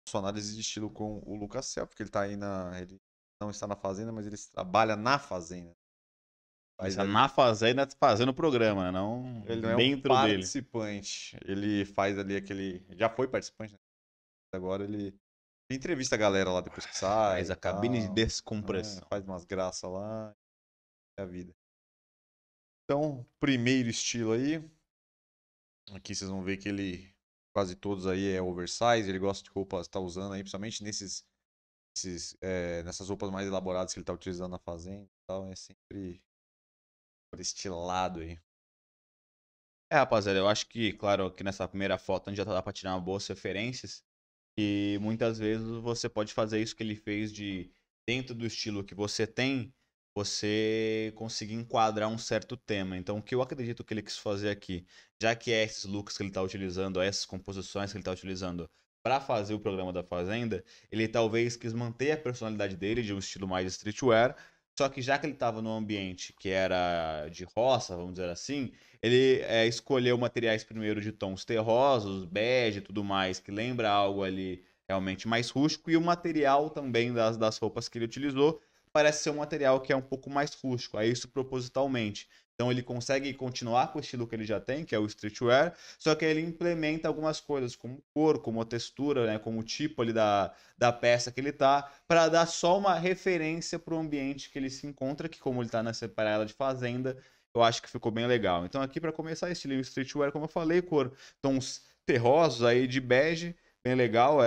sua análise de estilo com o Lucas Self, porque ele tá aí ele não está na Fazenda, mas ele trabalha na Fazenda. Ele Faz está ali, na fazenda fazendo o programa, né? Não ele não é um dentro dele. participante, ele faz ali aquele, já foi participante, né? Agora ele entrevista a galera lá depois que sai Faz e a cabine de tal, né? descompressão. Faz umas graças lá, é a vida. Então, primeiro estilo aí, aqui vocês vão ver que ele, quase todos aí é oversize, ele gosta de roupas, tá usando aí, principalmente nessas roupas mais elaboradas que ele tá utilizando na fazenda e tal, é sempre por estilado aí. Rapaziada, eu acho que, claro, que nessa primeira foto a gente já dá pra tirar boas referências. E muitas vezes você pode fazer isso que ele fez de, dentro do estilo que você tem, você conseguir enquadrar um certo tema. Então, o que eu acredito que ele quis fazer aqui, já que é esses looks que ele está utilizando, essas composições que ele está utilizando para fazer o programa da Fazenda, ele talvez quis manter a personalidade dele de um estilo mais streetwear, só que já que ele estava num ambiente que era de roça, vamos dizer assim, ele escolheu materiais primeiro de tons terrosos, bege e tudo mais, que lembra algo ali realmente mais rústico, e o material também das roupas que ele utilizou parece ser um material que é um pouco mais rústico, é isso propositalmente. Então ele consegue continuar com o estilo que ele já tem, que é o streetwear, só que ele implementa algumas coisas, como cor, como a textura, né, como o tipo ali da peça que ele tá, para dar só uma referência para o ambiente que ele se encontra, que como ele está nessa parada de fazenda, eu acho que ficou bem legal. Então aqui para começar, estilo streetwear, como eu falei, cor tons terrosos aí de bege, bem legal.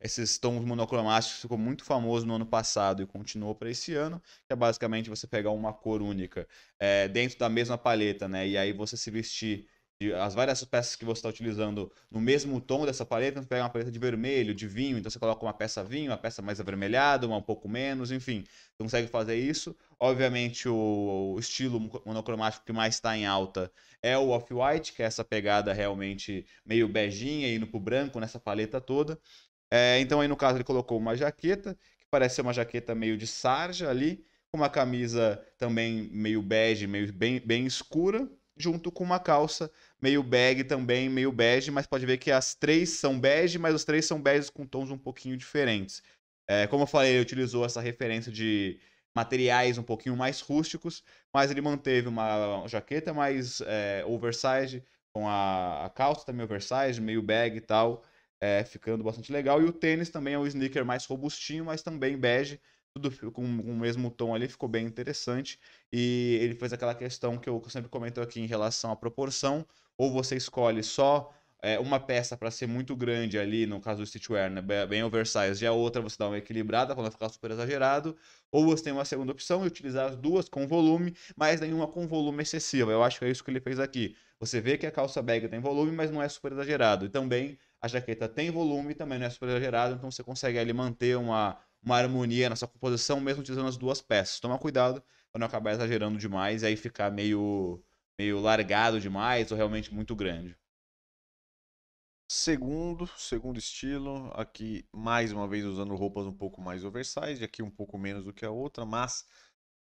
Esses tons monocromáticos ficou muito famoso no ano passado e continuou para esse ano, que é basicamente você pegar uma cor única dentro da mesma paleta, né? E aí você se vestir as várias peças que você está utilizando no mesmo tom dessa paleta, você pega uma paleta de vermelho, de vinho, então você coloca uma peça vinho, uma peça mais avermelhada, uma um pouco menos, enfim, você consegue fazer isso. Obviamente, o estilo monocromático que mais está em alta é o off-white, que é essa pegada realmente meio beijinha, indo pro branco nessa paleta toda. Então, aí no caso, ele colocou uma jaqueta, que parece ser uma jaqueta meio de sarja ali, com uma camisa também meio bege, meio bem escura, junto com uma calça meio bag também, meio bege, mas pode ver que as três são bege, mas os três são beges com tons um pouquinho diferentes. Como eu falei, ele utilizou essa referência de materiais um pouquinho mais rústicos, mas ele manteve uma jaqueta mais oversize, com a calça também oversize, meio bag e tal, ficando bastante legal. E o tênis também é um sneaker mais robustinho, mas também bege, tudo com o mesmo tom ali, ficou bem interessante. E ele fez aquela questão que eu sempre comento aqui em relação à proporção, ou você escolhe só uma peça para ser muito grande ali, no caso do streetwear, né, bem oversized, e a outra você dá uma equilibrada para não ficar super exagerado, ou você tem uma segunda opção e utilizar as duas com volume, mas nenhuma com volume excessivo. Eu acho que é isso que ele fez aqui. Você vê que a calça bag tem volume, mas não é super exagerado. E também a jaqueta tem volume, também não é super exagerado, então você consegue ali manter uma harmonia nessa composição, mesmo utilizando as duas peças. Toma cuidado para não acabar exagerando demais e aí ficar meio largado demais ou realmente muito grande. Segundo estilo, aqui mais uma vez usando roupas um pouco mais oversize, aqui um pouco menos do que a outra, mas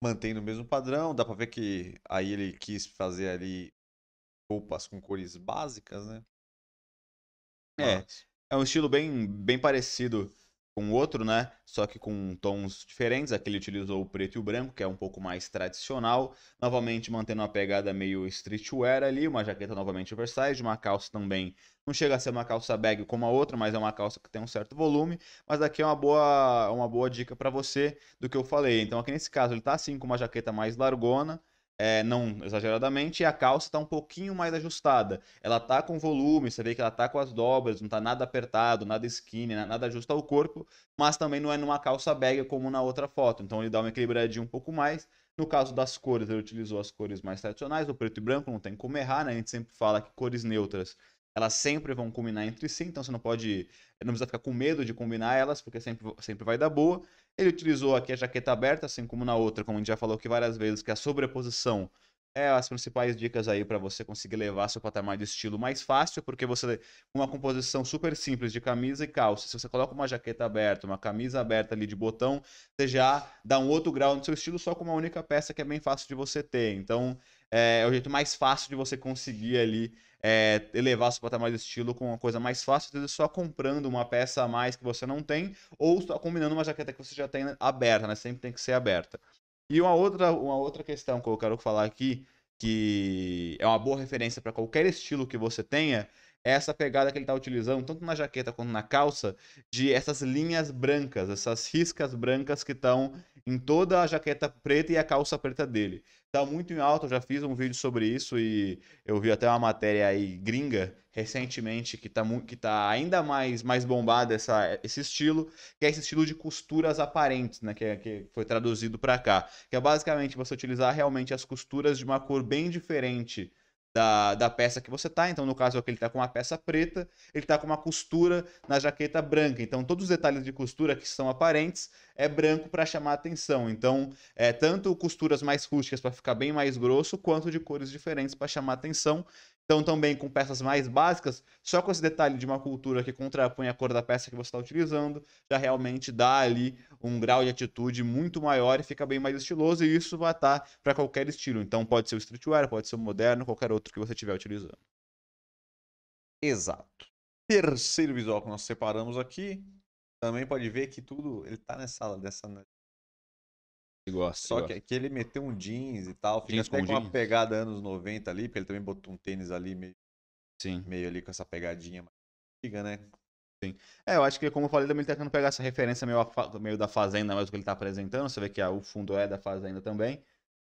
mantendo o mesmo padrão. Dá pra ver que aí ele quis fazer ali roupas com cores básicas, né? É, Mas é um estilo bem parecido com o outro, né? Só que com tons diferentes. Aqui ele utilizou o preto e o branco, que é um pouco mais tradicional. Novamente mantendo uma pegada meio streetwear ali, uma jaqueta novamente oversized, uma calça também. Não chega a ser uma calça bag como a outra, mas é uma calça que tem um certo volume. Mas aqui é uma boa dica para você do que eu falei. Então aqui nesse caso ele tá assim com uma jaqueta mais largona. Não exageradamente, e a calça está um pouquinho mais ajustada. Ela tá com volume, você vê que ela tá com as dobras, não tá nada apertado, nada skinny, nada justo ao corpo, mas também não é numa calça bag como na outra foto. Então ele dá uma equilibradinha um pouco mais. No caso das cores, ele utilizou as cores mais tradicionais, o preto e branco, não tem como errar, né? A gente sempre fala que cores neutras, elas sempre vão combinar entre si, então você não precisa ficar com medo de combinar elas, porque sempre vai dar boa. Ele utilizou aqui a jaqueta aberta, assim como na outra, como a gente já falou aqui várias vezes, que a sobreposição é as principais dicas aí para você conseguir levar seu patamar de estilo mais fácil, porque você, com uma composição super simples de camisa e calça, se você coloca uma jaqueta aberta, uma camisa aberta ali de botão, você já dá um outro grau no seu estilo só com uma única peça que é bem fácil de você ter. Então, é o jeito mais fácil de você conseguir ali elevar seu patamar de estilo com uma coisa mais fácil, às vezes só comprando uma peça a mais que você não tem, ou só combinando uma jaqueta que você já tem aberta, né? Sempre tem que ser aberta. E uma outra questão que eu quero falar aqui, que é uma boa referência para qualquer estilo que você tenha, é essa pegada que ele está utilizando, tanto na jaqueta quanto na calça, de essas linhas brancas, essas riscas brancas que estão em toda a jaqueta preta e a calça preta dele. Tá muito em alta, eu já fiz um vídeo sobre isso e eu vi até uma matéria aí gringa recentemente que tá ainda mais bombada esse estilo, que é esse estilo de costuras aparentes, né, que foi traduzido para cá, que é basicamente você utilizar realmente as costuras de uma cor bem diferente da peça que você tá. Então, no caso aqui, ele tá com uma peça preta, ele tá com uma costura na jaqueta branca. Então, todos os detalhes de costura que são aparentes é branco para chamar a atenção. Então, tanto costuras mais rústicas para ficar bem mais grosso, quanto de cores diferentes para chamar a atenção. Então, também com peças mais básicas, só com esse detalhe de uma cultura que contrapõe a cor da peça que você está utilizando, já realmente dá ali um grau de atitude muito maior e fica bem mais estiloso, e isso vai estar para qualquer estilo. Então, pode ser o streetwear, pode ser o moderno, qualquer outro que você estiver utilizando. Exato. Terceiro visual que nós separamos aqui, também pode ver que tudo, ele tá nessa. Eu gosto, eu Só que gosto. aqui ele meteu um jeans e tal, fica Jeans até com com uma jeans? pegada anos 90 ali, porque ele também botou um tênis ali meio, Sim. meio ali com essa pegadinha mais antiga, né? Sim. Eu acho que, como eu falei, também ele tá tentando pegar essa referência meio da Fazenda, mesmo que ele tá apresentando. Você vê que o fundo é da Fazenda também.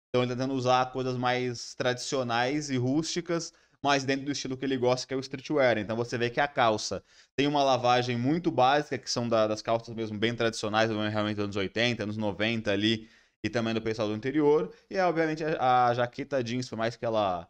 Então ele tá tentando usar coisas mais tradicionais e rústicas, mas dentro do estilo que ele gosta, que é o streetwear. Então você vê que a calça tem uma lavagem muito básica, que são das calças mesmo bem tradicionais, realmente dos anos 80, anos 90 ali, e também do pessoal do interior. E obviamente a jaqueta jeans, por mais que ela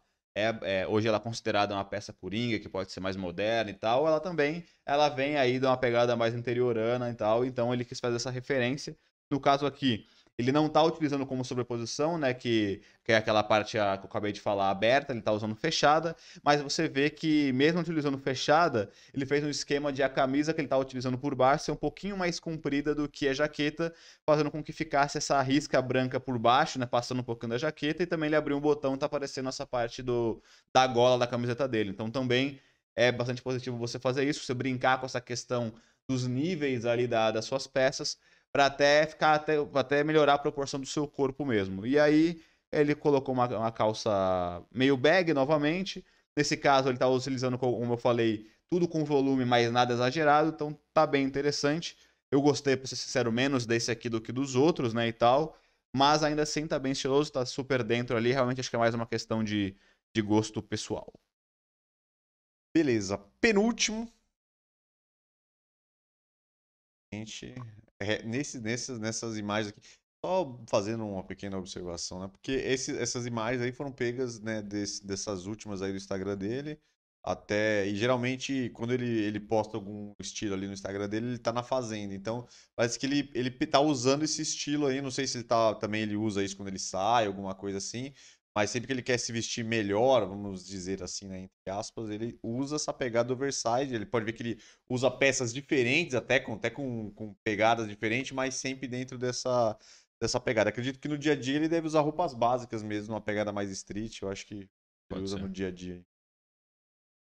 hoje ela é considerada uma peça coringa, que pode ser mais moderna e tal, ela vem aí de uma pegada mais interiorana e tal, então ele quis fazer essa referência. No caso aqui, ele não está utilizando como sobreposição, né, que é aquela parte que eu acabei de falar aberta, ele está usando fechada, mas você vê que mesmo utilizando fechada, ele fez um esquema de a camisa que ele está utilizando por baixo ser um pouquinho mais comprida do que a jaqueta, fazendo com que ficasse essa risca branca por baixo, né, passando um pouquinho da jaqueta, e também ele abriu um botão, tá aparecendo essa parte da gola da camiseta dele. Então também é bastante positivo você fazer isso, você brincar com essa questão dos níveis ali das suas peças, para até melhorar a proporção do seu corpo mesmo. E aí ele colocou uma calça meio bag novamente. Nesse caso, ele está utilizando, como eu falei, tudo com volume, mas nada exagerado, então tá bem interessante. Eu gostei, pra ser sincero, menos desse aqui do que dos outros, né, e tal. Mas ainda assim tá bem estiloso, tá super dentro ali. Realmente acho que é mais uma questão de gosto pessoal. Beleza. Penúltimo. Gente, nessas imagens aqui, só fazendo uma pequena observação, né? Porque essas imagens aí foram pegas, né, dessas últimas aí do Instagram dele, e geralmente quando ele posta algum estilo ali no Instagram dele, ele tá na fazenda, então parece que ele tá usando esse estilo aí, não sei se também ele usa isso quando ele sai, alguma coisa assim, mas sempre que ele quer se vestir melhor, vamos dizer assim, né, entre aspas, ele usa essa pegada oversize, ele pode ver que ele usa peças diferentes, até com pegadas diferentes, mas sempre dentro dessa pegada. Acredito que no dia a dia ele deve usar roupas básicas mesmo, uma pegada mais street, eu acho que ele Pode usa no ser. dia a dia.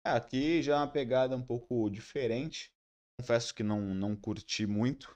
Aqui já é uma pegada um pouco diferente. Confesso que não curti muito,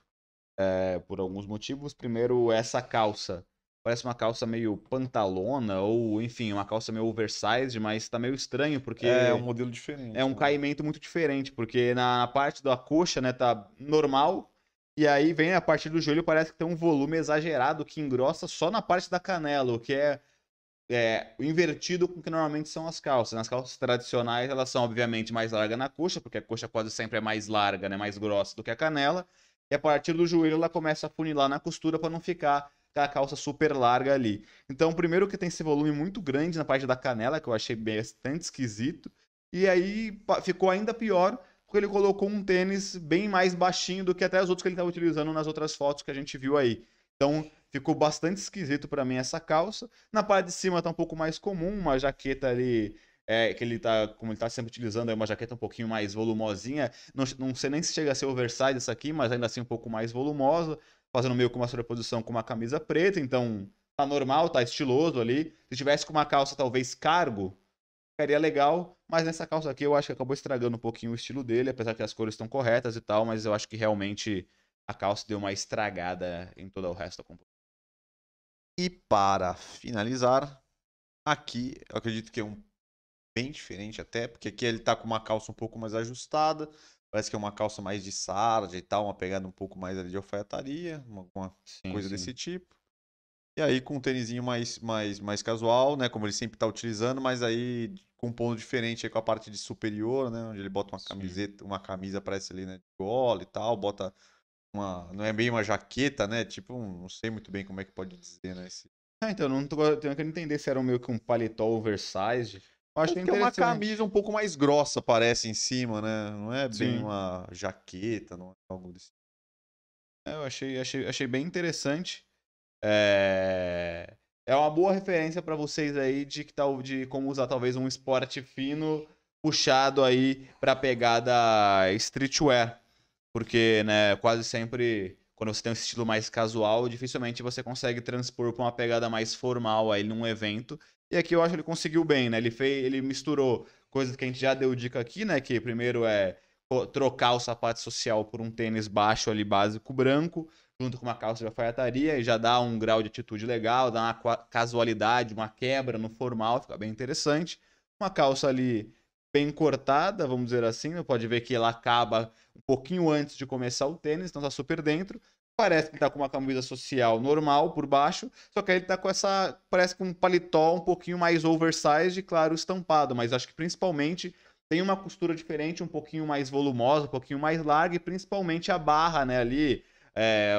por alguns motivos. Primeiro, essa calça. Parece uma calça meio pantalona, ou enfim, uma calça meio oversized, mas tá meio estranho, É um porque modelo é diferente, um né? caimento muito diferente, porque na parte da coxa, né, tá normal, e aí vem a partir do joelho, parece que tem um volume exagerado que engrossa só na parte da canela, o que é invertido com o que normalmente são as calças. Nas calças tradicionais, elas são obviamente mais largas na coxa, porque a coxa quase sempre é mais larga, né, mais grossa do que a canela, e a partir do joelho ela começa a funilar na costura para não ficar com a calça super larga ali. Então, primeiro que tem esse volume muito grande na parte da canela, que eu achei bastante esquisito, e aí ficou ainda pior, porque ele colocou um tênis bem mais baixinho do que até os outros que ele estava utilizando nas outras fotos que a gente viu aí. Então, ficou bastante esquisito para mim essa calça. Na parte de cima tá um pouco mais comum, uma jaqueta ali, que ele tá, como ele tá sempre utilizando, é uma jaqueta um pouquinho mais volumosinha. Não sei nem se chega a ser oversize essa aqui, mas ainda assim um pouco mais volumosa, fazendo meio com uma sobreposição com uma camisa preta, então tá normal, tá estiloso ali. Se tivesse com uma calça talvez cargo, ficaria legal, mas nessa calça aqui eu acho que acabou estragando um pouquinho o estilo dele, apesar que as cores estão corretas e tal, mas eu acho que realmente a calça deu uma estragada em todo o resto da composição. E para finalizar, aqui eu acredito que é um bem diferente até, porque aqui ele tá com uma calça um pouco mais ajustada, parece que é uma calça mais de sarja e tal, uma pegada um pouco mais ali de alfaiataria, alguma Sim, coisa sim. desse tipo. E aí com um tênisinho mais casual, né, como ele sempre tá utilizando, mas aí com um ponto diferente aí com a parte de superior, né, onde ele bota uma Sim. camiseta, uma camisa parece ali, né, de gola e tal, bota não é bem uma jaqueta, né, tipo, não sei muito bem como é que pode dizer, né, Então, não tô tenho que entender se era um meio que um paletó oversized. Eu parece achei que é uma camisa interessante. um pouco mais grossa, parece, em cima, né? Não é bem Sim. uma jaqueta, não é algo desse. Eu achei bem interessante. É, é uma boa referência para vocês aí de que tal de como usar talvez um esporte fino puxado aí para pegada streetwear, porque né, quase sempre quando você tem um estilo mais casual, dificilmente você consegue transpor para uma pegada mais formal aí num evento. E aqui eu acho que ele conseguiu bem, né? Ele misturou coisas que a gente já deu dica aqui, né? Que primeiro é trocar o sapato social por um tênis baixo ali básico branco junto com uma calça de alfaiataria e já dá um grau de atitude legal, dá uma casualidade, uma quebra no formal, fica bem interessante. Uma calça ali bem cortada, vamos dizer assim, né? Pode ver que ela acaba um pouquinho antes de começar o tênis, então tá super dentro. Parece que ele tá com uma camisa social normal por baixo, só que aí ele tá com essa, parece que um paletó um pouquinho mais oversized, claro, estampado, mas acho que principalmente tem uma costura diferente, um pouquinho mais volumosa, um pouquinho mais larga e principalmente a barra, né, ali,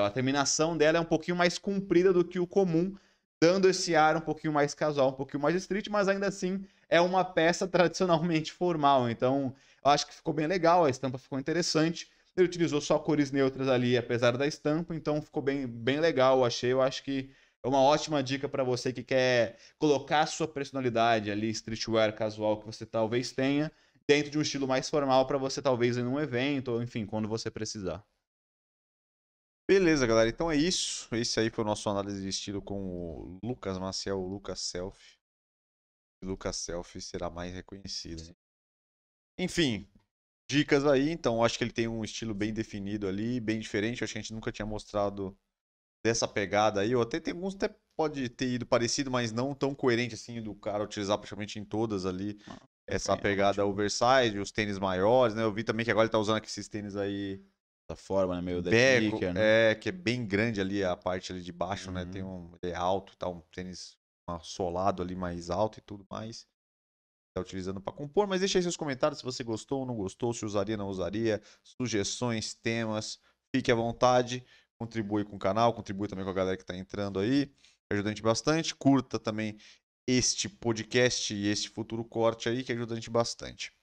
a terminação dela é um pouquinho mais comprida do que o comum, dando esse ar um pouquinho mais casual, um pouquinho mais street, mas ainda assim é uma peça tradicionalmente formal. Então, eu acho que ficou bem legal, a estampa ficou interessante. Ele utilizou só cores neutras ali, apesar da estampa, então ficou bem legal, eu achei. Eu acho que é uma ótima dica para você que quer colocar a sua personalidade ali, streetwear casual que você talvez tenha, dentro de um estilo mais formal para você talvez ir num evento, ou enfim, quando você precisar. Beleza, galera. Então é isso. Esse aí foi o nosso análise de estilo com o Lucas Maciel, o Lucas Selfie. O Lucas Selfie será mais reconhecido, né? Enfim, dicas aí. Então, acho que ele tem um estilo bem definido ali, bem diferente. Acho que a gente nunca tinha mostrado dessa pegada aí. Ou até tem alguns até pode ter ido parecido, mas não tão coerente assim do cara utilizar praticamente em todas ali Ah, essa pegada ótimo. oversize, os tênis maiores, né? Eu vi também que agora ele tá usando aqui esses tênis aí Essa forma, né, meio da beco, sneaker, né? que é bem grande ali a parte ali de baixo, né? Tem Uhum. ele é alto, tá um tênis solado ali mais alto e tudo mais. Tá utilizando para compor, mas deixa aí seus comentários se você gostou ou não gostou, se usaria ou não usaria, sugestões, temas, fique à vontade, contribui com o canal, contribui também com a galera que está entrando aí, ajuda a gente bastante, curta também este podcast e este futuro corte aí que ajuda a gente bastante.